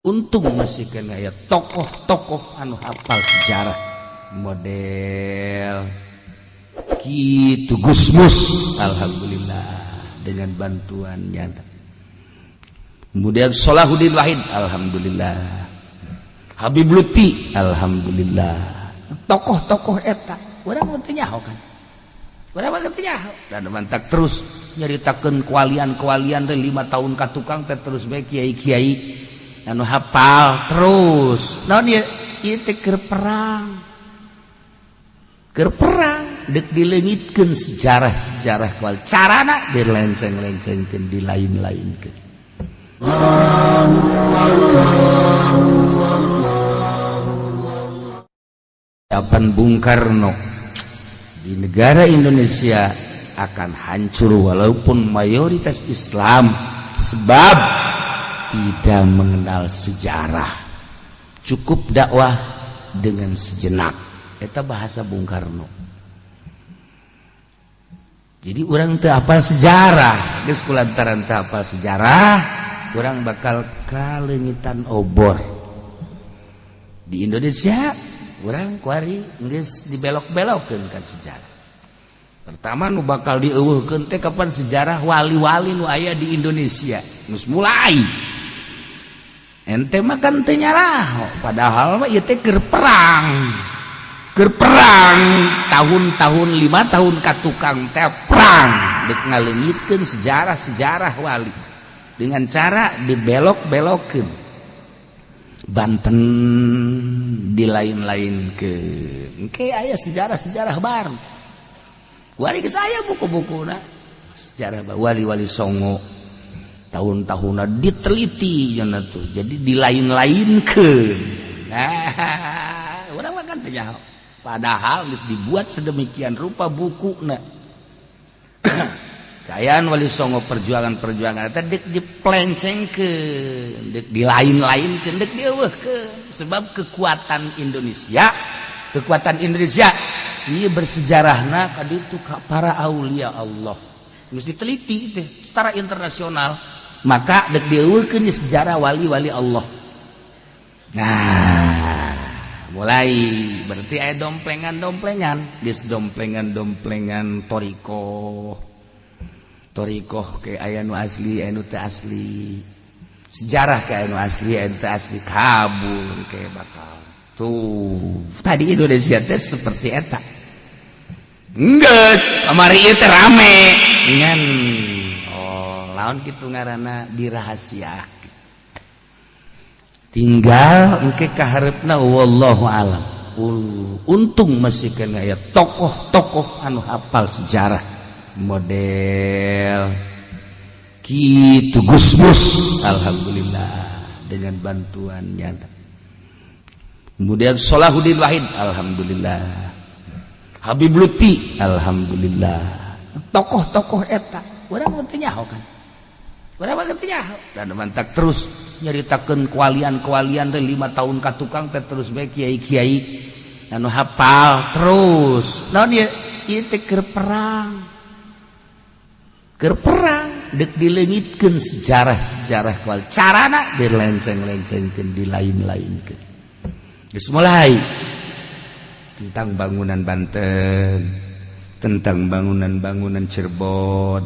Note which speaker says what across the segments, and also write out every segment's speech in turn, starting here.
Speaker 1: Untung masih kena ya tokoh-tokoh anu hafal sejarah model gitu Gus Mus, alhamdulillah dengan bantuannya. Kemudian Salahuddin Wahid, alhamdulillah. Habib Lutfi, alhamdulillah. Tokoh-tokoh eta urang teu nyaho kan. Urang mah teu nyaho. Dan mantak terus nyaritakeun kewalian-kewalian teh 5 tahun ka tukang teh terus bae kiai-kiai anu hafal terus. Naon ieu? Ieu teh keur perang. Keur perang dek dileungitkeun sejarah-sejarah kual. Carana dilenceng-lencengkeun, dilain-lainkeun. Kapan Bung Karno di negara Indonesia akan hancur walaupun mayoritas Islam sebab tidak mengenal sejarah. Cukup dakwah dengan sejenak. Eta bahasa Bung Karno. Jadi orang teu hafal sejarah, geus kulantaran teu hafal sejarah, orang bakal kalengitan obor. Di Indonesia orang kuari geus dibelok-belokkeun kan sejarah. Pertama nu bakal dieuweuhkeun teh kapan sejarah wali-wali nu aya di Indonesia. Geus mulai. Ente mah kan teu nyaraho, padahal mah ieu teh keur perang. Keur perang tahun-tahun 5 tahun ka tukang teh perang dek ngaleungitkeun sejarah-sejarah wali dengan cara dibelok-belokkeun. Banten dilain-lainkeun. Engke aya sejarah-sejarah baru. Wali geus aya buku-bukuna sejarah wali-wali Songo. Tahun-tahunna diteliti cenah tuh. Jadi dilain-lainkeun. Nah, urang mah kan teu nyaho. Padahal geus dibuat sedemikian rupa bukuna. Kayaan Wali Songo perjuangan-perjuangan eta dek diplencengkeun, dek dilain-lainkeun, dek dieuweuhkeun. Sebab kekuatan Indonesia ieu bersejarahna ka ditu ka para aulia Allah. Geus diteliti teh secara internasional. Maka dek dieuweuhkeun sejarah wali-wali Allah. Nah, mulai berarti aya domplengan-domplengan, geus domplengan-domplengan torikoh ke aya nu asli, aya nu teu asli. Sejarah ke aya nu asli, aya nu teu asli, kabul ke bakal. Tuh, tadi Indonesia teh seperti eta. Geus, kamari ieu teh rame. Ngan lawan kitu ngaranna dirahasiakeun. Tinggal engke kaharepna wallahu alam. Untung masih kena ya tokoh-tokoh anu hafal sejarah model kitu Gus Mus, alhamdulillah dengan bantuannya. Kemudian Salahuddin Wahid, alhamdulillah. Habib Lutfi, alhamdulillah. Tokoh-tokoh eta urang teu nyaho kan. Urang mah teu nyaho. Dan mantak terus nyaritakeun kewalian-kewalian teh 5 tahun ka tukang teh terus bae kiai-kiai anu hafal terus. Naon ieu? Ieu teh keur perang. Keur perang dek dileungitkeun sejarah-sejarah kual. Carana dilenceng-lencengkeun, dilain-lainkeun. Geus mulai tentang bangunan Banten, tentang bangunan-bangunan Cirebon,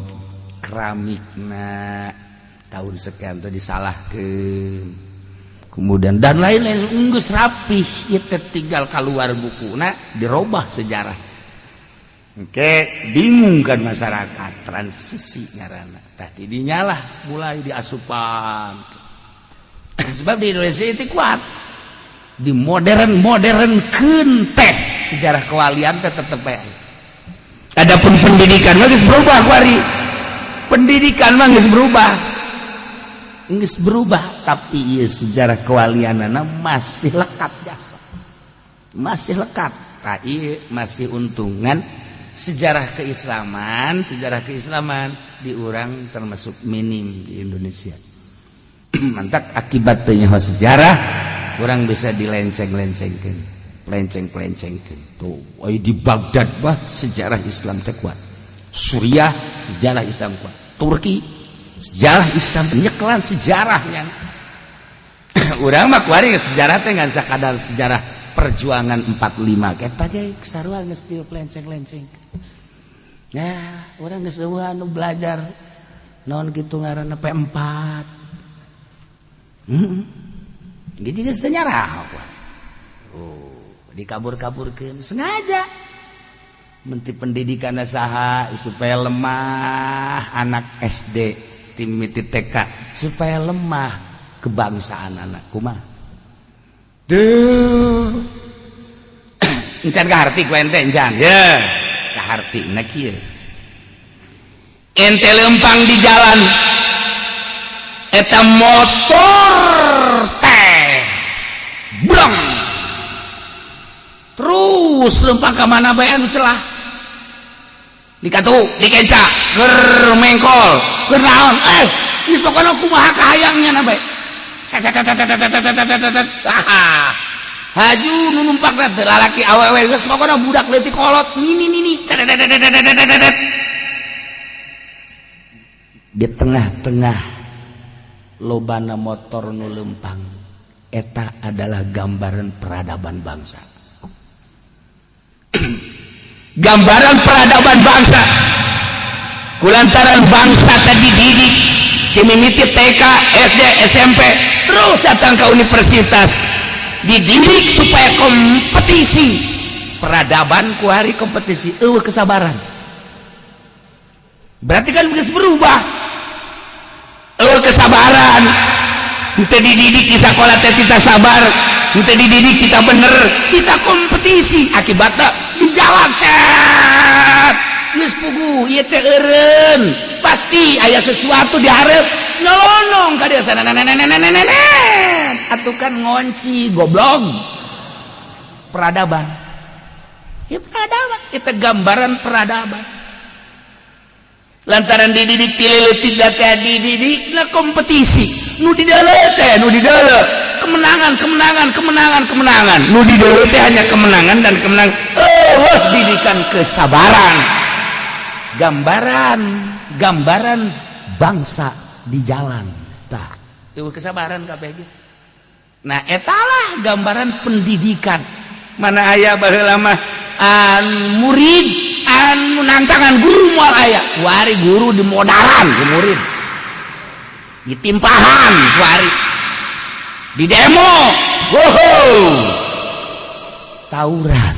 Speaker 1: keramikna tahun sekian tadi disalahkeun. Kemudian dan lain-lain geus rapih, ieu teh tinggal keluar bukuna dirobah sejarah. Oke, bingung kan masyarakat, transisi ngaranna. Tah didinya lah mulai diasupan. Sebab di Indonesia itu kuat. Di modern-modernkeun teh sejarah kewalian teh tetep aya. Adapun pendidikan mah geus berubah kuari. Pendidikan mah geus berubah. Geus berubah, tapi ieu sejarah kewalianana masih lekat jasa. Masih lekat. Tah ieu masih untungan sejarah keislaman di urang termasuk minim di Indonesia. Mantak akibat teu nyaho sejarah, urang bisa dilenceng-lencengkeun, pelenceng-pelencengkeun. Tuh, di Baghdad bah sejarah Islam teh kuat. Suriah sejarah Islam kuat. Turki sejarah Islam, penyekelan sejarahnya. urang mah kuari sejarah teh ngan sakadar sejarah perjuangan 45 eta ge sarua geus tiu lenceng-lenceng. Ya, urang geus eueuh anu belajar naon kitu ngaranna P4. Gitu geus teu nyarah. Oh, dikabur-kaburkeun sengaja. Menteri pendidikan saha supaya lemah anak SD timiti TK supaya lemah kebangsaan anak kumaha tuh encan kaharti ku ente encan ya kaharti na kieu ente lempang di jalan eta motor teh brong terus lempang ka mana bae anu celah dikatu dikeca ger mengkol ger naon geus pokona kumaha kahayangnya na bae haju nu numpakna teh lalaki awewe geus pokona budak leutik kolot nini di tengah-tengah lobana motor nu lempang eta adalah gambaran peradaban bangsa. Gambaran peradaban bangsa kulantaran bangsa tadi didik dimimiti TK, SD, SMP terus datang ke universitas dididik supaya kompetisi peradaban ku hari kompetisi kesabaran berarti kan geus berubah kesabaran ente dididik di sekolah teh kita sabar ente dididik kita bener kita kompetisi akibatnya di jalan set geus puguh ieu teh eureun pasti aya sesuatu di hareup nyolonong ka dieu sana atuh kan ngonci goblok peradaban ieu peradaban itu gambaran peradaban lantaran dididik ti leutik da teh dididik na kompetisi nu di dalam teh nu di dalam kemenangan nu di dalam teh hanya kemenangan dan kemenangan didikan kesabaran gambaran bangsa di jalan tah itu kesabaran kabeh ge nah etalah gambaran pendidikan mana aya baheula mah murid anu nantangan guru moal aya kuari guru di modaran ku murid ditimpahan kuari di demo tawuran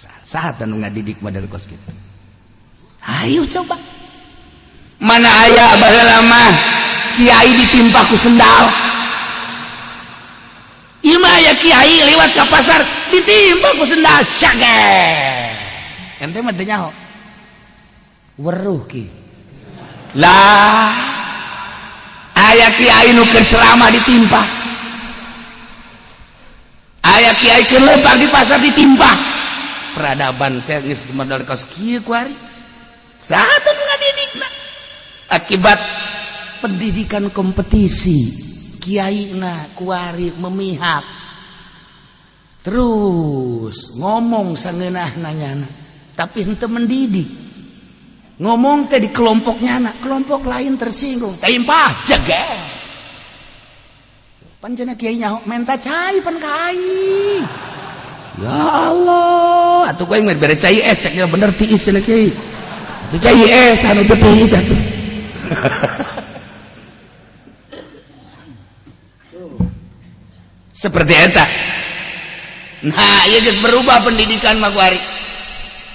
Speaker 1: saat anu ngadidik model kos kitu ayo coba mana aya baheula mah kiai ditimpa ku sendal ieu mah aya kiai lewat ka pasar ditimpa ku sendal cage ente mah teu nyaho weruh ki lah aya kiai nu keur ceramah ditimpa aya kiai keur lempang di pasar ditimpa peradaban teh geus modal kos kieu kuari saha teh nu ngadidikna akibat pendidikan kompetisi kiaina kuari memihak terus ngomong sangeunah nanyana tapi henteu mendidik ngomong teh di kelompoknya anak kelompok lain tersinggung timpah jegel pancena kiai nyaho menta cai pan kai ya Allah atuh kuing mah bere cai es nya bener tiis cenah kiai tu cai es anu teu tiis atuh seperti eta nah ieu geus berubah pendidikan mah kuari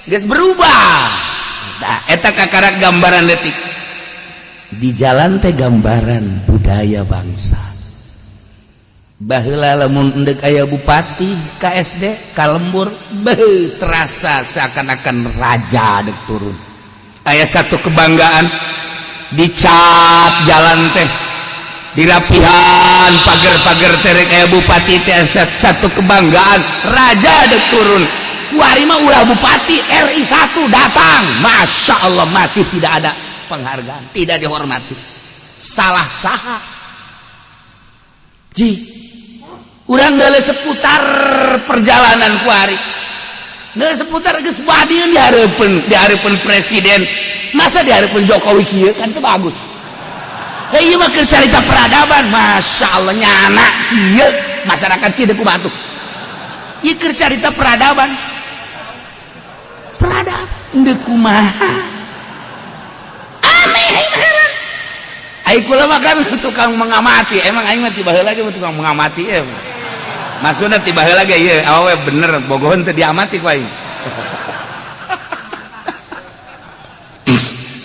Speaker 1: geus berubah nah eta kakarak gambaran leutik di jalan teh gambaran budaya bangsa baheula lamun endek aya bupati ka SD ka lembur terasa seakan-akan raja dek turun aya satu kebanggaan dicat jalan teh dirapihan pager-pager terek aya bupati teh satu kebanggaan raja dek turun kuari mah ulah bupati RI 1 datang Masya Allah masih tidak ada penghargaan tidak dihormati salah saha ji urang geuleuh seputar perjalanan kuari geuleuh seputar geus badieun di hareupeun presiden masa di hareupeun Jokowi kieu kan teu bagus Iya mah keur carita peradaban, masya Allah nyana kieu masyarakat kieu deuk kumaha tuh. Ieu keur carita peradaban. Peradaban deuk kumaha. Aneh heran. Ai kula mah kan tukang mengamati, emang aing mah tiba heula ge tukang mengamati emang. Maksudna tiba heula ge ieu awewe bener bogohon teu diamati ku aing.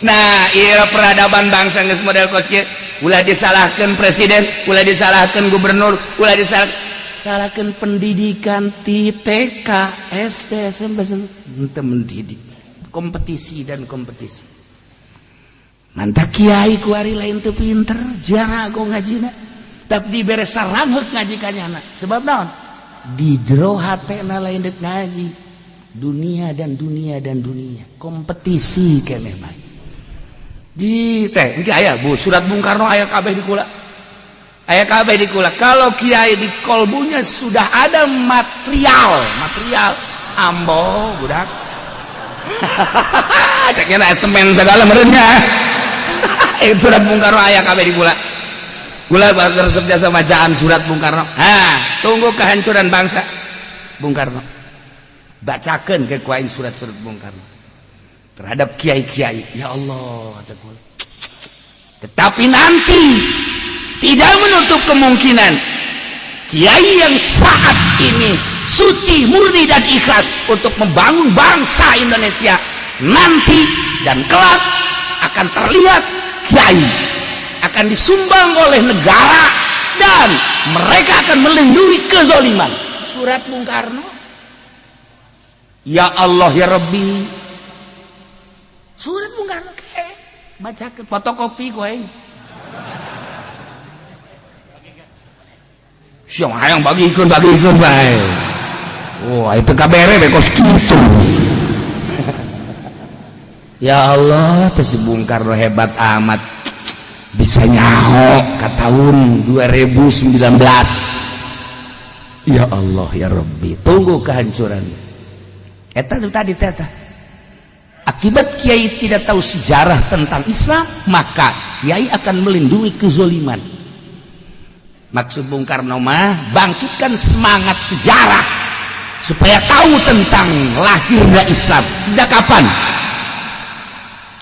Speaker 1: Nah, iya peradaban bangsa geus model kos kieu, ulah disalahkeun presiden, ulah disalahkeun gubernur, ulah disalahkeun pendidikan ti TK, SD, SMP teu mendidik. Kompetisi dan kompetisi. Mantap kiai ku ari lain teu pinter, jarago ngajina. Tapi dibere sarangeuk ngaji ka nyana. Sebab naon? Di jero hatena lain deuk ngaji. Dunia dan dunia dan dunia. Kompetisi keneh mah. Di teh engke aya Bu surat Bung Karno aya kabeh di kula. Aya kabeh di kula. Kalau kiai di kolbunya sudah ada material ambo budak. Cekna semen segala merenya. Surat Bung Karno aya kabeh di kula. Kula resep jasa bacaan surat Bung Karno. Tunggu kehancuran bangsa. Bung Karno. Bacakeun ke ku aing surat-surat Bung Karno. Terhadap kiai-kiai, ya Allah, tetapi nanti tidak menutup kemungkinan kiai yang saat ini suci, murni dan ikhlas untuk membangun bangsa Indonesia nanti dan kelak akan terlihat kiai akan disumbang oleh negara dan mereka akan melindungi kezaliman. Surat Bung Karno. Ya Allah ya Rabbi. Surat Bung Karno ke baca ke fotokopi ku aing. Siang hayang bagikeun bae. Wah, itu kabere bekos kitu. Ya Allah, teh si Bung Karno hebat amat. Bisa nyaho ka tahun 2019. Ya Allah ya Rabbi, tunggu kehancuran. Eta tadi teh. Akibat kiai tidak tahu sejarah tentang Islam, maka kiai akan melindungi kezaliman. Maksud Bung Karno mah bangkitkan semangat sejarah supaya tahu tentang lahirnya Islam, sejak kapan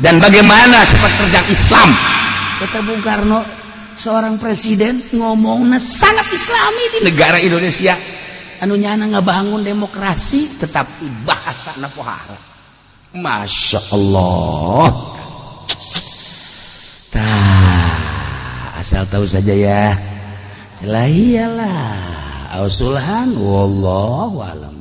Speaker 1: dan bagaimana sepak terjang Islam. Kata Bung Karno, seorang presiden ngomongnya sangat Islami di negara Indonesia. Anu nyana ngabangun demokrasi tetapi bahasana pohara. Masya Allah. Asal tahu saja ya. Lah iyalah. Ausulhan wallahu a'lam.